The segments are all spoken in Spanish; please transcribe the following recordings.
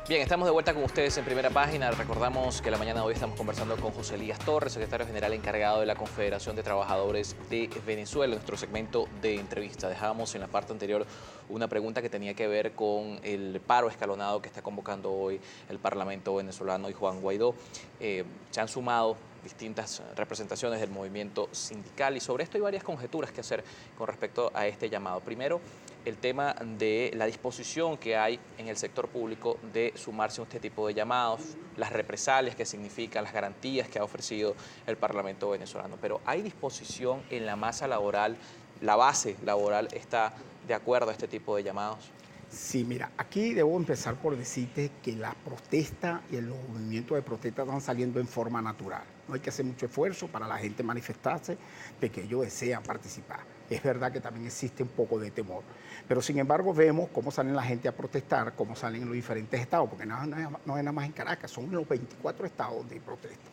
Bien, estamos de vuelta con ustedes en Primera Página. Recordamos que la mañana de hoy estamos conversando con José Elías Torres, secretario general encargado de la Confederación de Trabajadores de Venezuela, nuestro segmento de entrevista. Dejábamos en la parte anterior una pregunta que tenía que ver con el paro escalonado que está convocando hoy el Parlamento venezolano y Juan Guaidó. Se han sumado distintas representaciones del movimiento sindical y sobre esto hay varias conjeturas que hacer con respecto a este llamado. Primero, el tema de la disposición que hay en el sector público de sumarse a este tipo de llamados, las represalias que significan, las garantías que ha ofrecido el Parlamento venezolano. Pero ¿hay disposición en la masa laboral, la base laboral está de acuerdo a este tipo de llamados? Sí, mira, aquí debo empezar por decirte que la protesta y los movimientos de protesta están saliendo en forma natural. No hay que hacer mucho esfuerzo para la gente manifestarse de que ellos desean participar. Es verdad que también existe un poco de temor, pero sin embargo vemos cómo salen la gente a protestar, cómo salen en los diferentes estados, porque no es nada más en Caracas, son los 24 estados de protesta.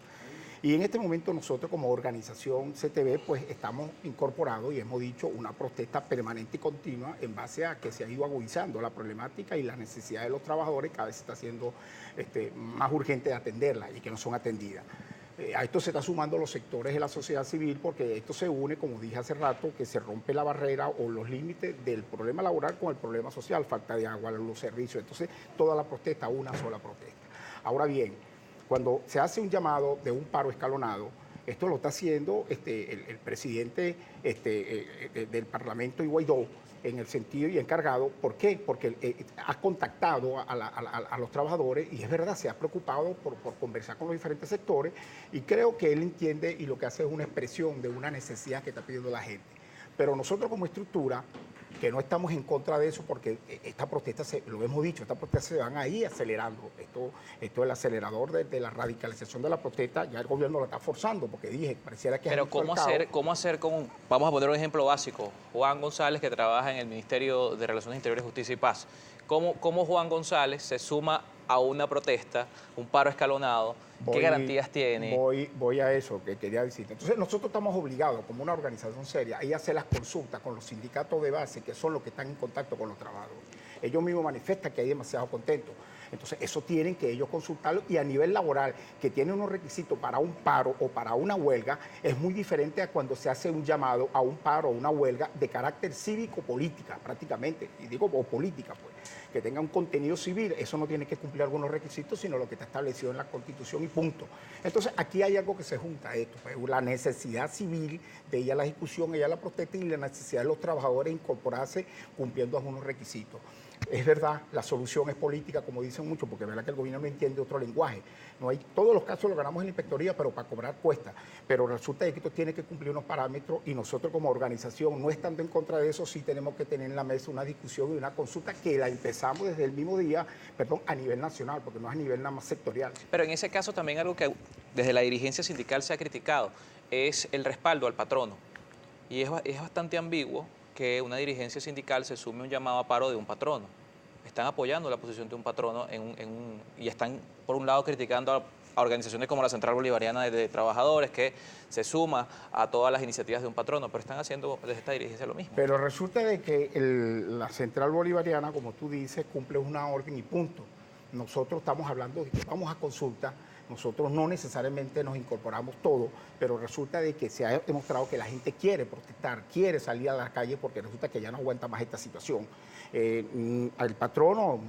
Y en este momento nosotros como organización CTV pues estamos incorporados y hemos dicho una protesta permanente y continua en base a que se ha ido agudizando la problemática y las necesidades de los trabajadores cada vez se está haciendo más urgente de atenderla y que no son atendidas. A esto se están sumando los sectores de la sociedad civil porque esto se une, como dije hace rato, que se rompe la barrera o los límites del problema laboral con el problema social, falta de agua, los servicios. Entonces toda la protesta, una sola protesta. Ahora bien, cuando se hace un llamado de un paro escalonado, esto lo está haciendo el presidente del Parlamento y Guaidó en el sentido y encargado. ¿Por qué? Porque ha contactado a los trabajadores y es verdad, se ha preocupado por conversar con los diferentes sectores y creo que él entiende y lo que hace es una expresión de una necesidad que está pidiendo la gente. Pero nosotros como estructura, que no estamos en contra de eso porque esta protesta, lo hemos dicho, estas protestas se van ahí acelerando. Esto es el acelerador de la radicalización de la protesta, ya el gobierno lo está forzando porque dije, pareciera que... Pero ¿cómo hacer con, vamos a poner un ejemplo básico, Juan González que trabaja en el Ministerio de Relaciones Interiores, Justicia y Paz? ¿Cómo Juan González se suma a una protesta, un paro escalonado? ¿Qué garantías tiene? Voy a eso que quería decir. Entonces nosotros estamos obligados como una organización seria a ir a hacer las consultas con los sindicatos de base que son los que están en contacto con los trabajadores. Ellos mismos manifiestan que hay demasiado contento. Entonces eso tienen que ellos consultarlo y a nivel laboral que tiene unos requisitos para un paro o para una huelga es muy diferente a cuando se hace un llamado a un paro o una huelga de carácter cívico-política prácticamente, y digo o política pues, que tenga un contenido civil, eso no tiene que cumplir algunos requisitos sino lo que está establecido en la Constitución y punto. Entonces aquí hay algo que se junta a esto, pues, la necesidad civil de ir a la discusión, ir a la protesta y la necesidad de los trabajadores de incorporarse cumpliendo algunos requisitos. Es verdad, la solución es política, como dicen muchos, porque es verdad que el gobierno no entiende otro lenguaje. No hay, todos los casos los ganamos en la inspectoría, pero para cobrar cuesta. Pero resulta que esto tiene que cumplir unos parámetros y nosotros como organización, no estando en contra de eso, sí tenemos que tener en la mesa una discusión y una consulta que la empezamos desde el mismo día, perdón, a nivel nacional, porque no es a nivel nada más sectorial. Pero en ese caso también algo que desde la dirigencia sindical se ha criticado es el respaldo al patrono. Y es bastante ambiguo que una dirigencia sindical se sume a un llamado a paro de un patrono. Están apoyando la posición de un patrono y están, por un lado, criticando a organizaciones como la Central Bolivariana de Trabajadores, que se suma a todas las iniciativas de un patrono, pero están haciendo desde esta dirigencia lo mismo. Pero resulta de que la Central Bolivariana, como tú dices, cumple una orden y punto. Nosotros estamos hablando de que vamos a consulta. Nosotros no necesariamente nos incorporamos todos, pero resulta de que se ha demostrado que la gente quiere protestar, quiere salir a la calle porque resulta que ya no aguanta más esta situación. Al patrono,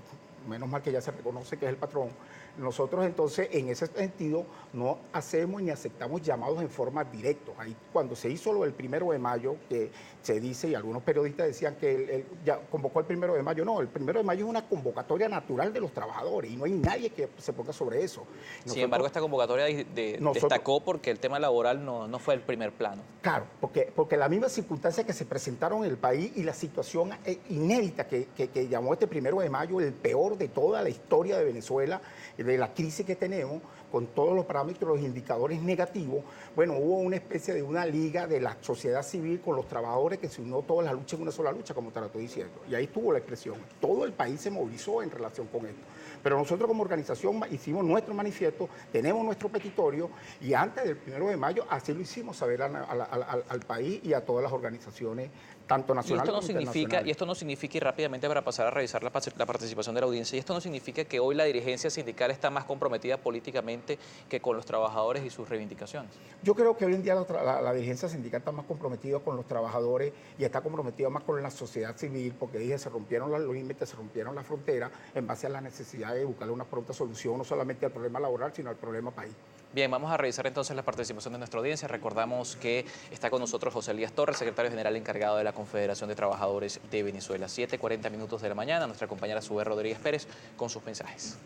menos mal que ya se reconoce que es el patrón, nosotros entonces en ese sentido no hacemos ni aceptamos llamados en forma directa. Ahí, cuando se hizo lo del 1 de mayo, que se dice, y algunos periodistas decían que él ya convocó el 1 de mayo, no, el 1 de mayo es una convocatoria natural de los trabajadores y no hay nadie que se ponga sobre eso. Sin embargo, esta convocatoria destacó porque el tema laboral no fue el primer plano. Claro, porque las mismas circunstancias que se presentaron en el país y la situación inédita que llamó este 1 de mayo el peor de toda la historia de Venezuela, de la crisis que tenemos, con todos los parámetros, los indicadores negativos, bueno, hubo una especie de una liga de la sociedad civil con los trabajadores que se unió toda la lucha en una sola lucha, como te lo estoy diciendo. Y ahí estuvo la expresión. Todo el país se movilizó en relación con esto. Pero nosotros como organización hicimos nuestro manifiesto, tenemos nuestro petitorio y antes del 1 de mayo así lo hicimos saber al país y a todas las organizaciones, tanto nacionales como internacionales. Y esto no significa, y rápidamente para pasar a revisar la participación de la audiencia, y esto no significa que hoy la dirigencia sindical está más comprometida políticamente que con los trabajadores y sus reivindicaciones. Yo creo que hoy en día la dirigencia sindical está más comprometida con los trabajadores y está comprometida más con la sociedad civil, porque dije, se rompieron los límites, se rompieron las fronteras en base a la necesidad de buscarle una pronta solución, no solamente al problema laboral, sino al problema país. Bien, vamos a revisar entonces la participación de nuestra audiencia. Recordamos que está con nosotros José Elías Torres, secretario general encargado de la Confederación de Trabajadores de Venezuela. 7:40 minutos de la mañana, nuestra compañera Sube Rodríguez Pérez con sus mensajes.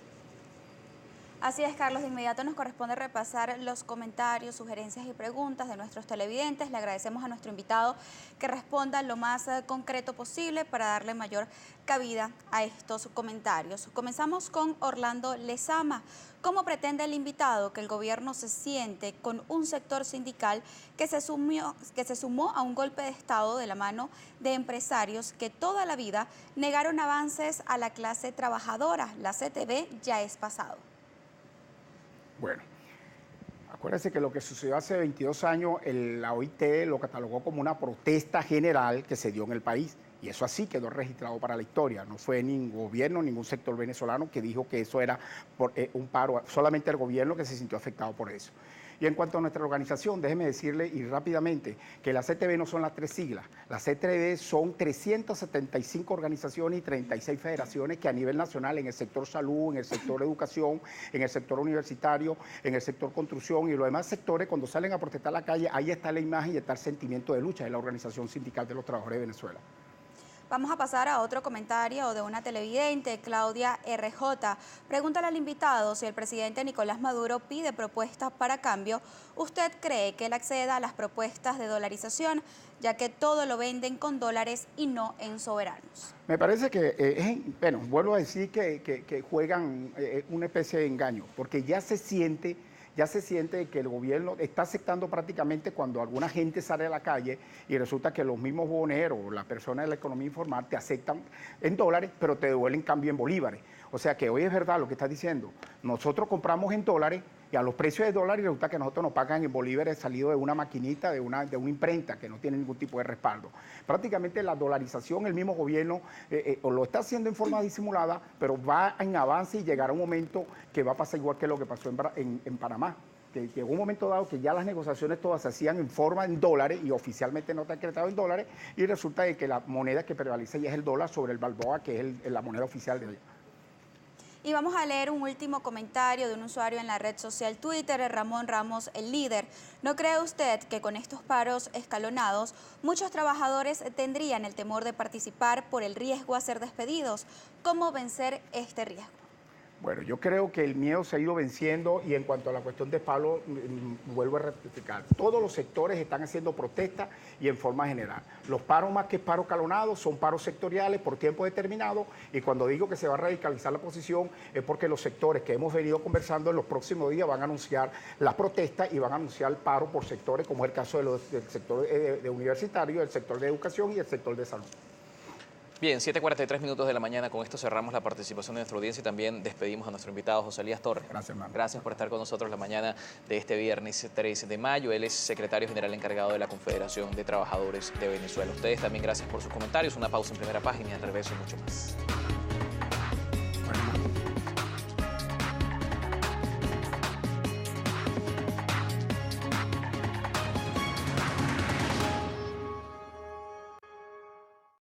Así es, Carlos. De inmediato nos corresponde repasar los comentarios, sugerencias y preguntas de nuestros televidentes. Le agradecemos a nuestro invitado que responda lo más concreto posible para darle mayor cabida a estos comentarios. Comenzamos con Orlando Lezama. ¿Cómo pretende el invitado que el gobierno se siente con un sector sindical que se sumó a un golpe de Estado de la mano de empresarios que toda la vida negaron avances a la clase trabajadora? La CTV ya es pasado. Bueno, acuérdense que lo que sucedió hace 22 años, la OIT lo catalogó como una protesta general que se dio en el país. Y eso así quedó registrado para la historia. No fue ningún gobierno, ningún sector venezolano que dijo que eso era por un paro, solamente el gobierno que se sintió afectado por eso. Y en cuanto a nuestra organización, déjeme decirle y rápidamente que la CTV no son las 3 siglas. La CTV son 375 organizaciones y 36 federaciones que a nivel nacional en el sector salud, en el sector educación, en el sector universitario, en el sector construcción y los demás sectores, cuando salen a protestar a la calle, ahí está la imagen y está el sentimiento de lucha de la Organización Sindical de los Trabajadores de Venezuela. Vamos a pasar a otro comentario de una televidente, Claudia RJ. Pregúntale al invitado si el presidente Nicolás Maduro pide propuestas para cambio. ¿Usted cree que él acceda a las propuestas de dolarización, ya que todo lo venden con dólares y no en soberanos? Me parece que, bueno, vuelvo a decir que juegan una especie de engaño, porque ya se siente que el gobierno está aceptando prácticamente cuando alguna gente sale a la calle y resulta que los mismos boneros, las personas de la economía informal te aceptan en dólares, pero te devuelven cambio en bolívares. O sea que hoy es verdad lo que estás diciendo. Nosotros compramos en dólares y a los precios de dólares resulta que nosotros nos pagan en bolívares salido de una maquinita, de una imprenta que no tiene ningún tipo de respaldo. Prácticamente la dolarización, el mismo gobierno lo está haciendo en forma disimulada, pero va en avance y llegará un momento que va a pasar igual que lo que pasó en Panamá. Que llegó un momento dado que ya las negociaciones todas se hacían en forma en dólares y oficialmente no está decretado en dólares y resulta de que la moneda que prevalece ya es el dólar sobre el balboa, que es la moneda oficial de allá. Y vamos a leer un último comentario de un usuario en la red social Twitter, Ramón Ramos, el líder. ¿No cree usted que con estos paros escalonados muchos trabajadores tendrían el temor de participar por el riesgo a ser despedidos? ¿Cómo vencer este riesgo? Bueno, yo creo que el miedo se ha ido venciendo y en cuanto a la cuestión de paro, vuelvo a rectificar. Todos los sectores están haciendo protestas y en forma general. Los paros más que paros escalonados son paros sectoriales por tiempo determinado y cuando digo que se va a radicalizar la posición es porque los sectores que hemos venido conversando en los próximos días van a anunciar las protestas y van a anunciar paro por sectores como es el caso del sector de universitario, el sector de educación y el sector de salud. Bien, 7:43 minutos de la mañana. Con esto cerramos la participación de nuestra audiencia y también despedimos a nuestro invitado José Elías Torres. Gracias, hermano. Gracias por estar con nosotros la mañana de este viernes 13 de mayo. Él es secretario general encargado de la Confederación de Trabajadores de Venezuela. Ustedes también gracias por sus comentarios. Una pausa en Primera Página y al regreso mucho más.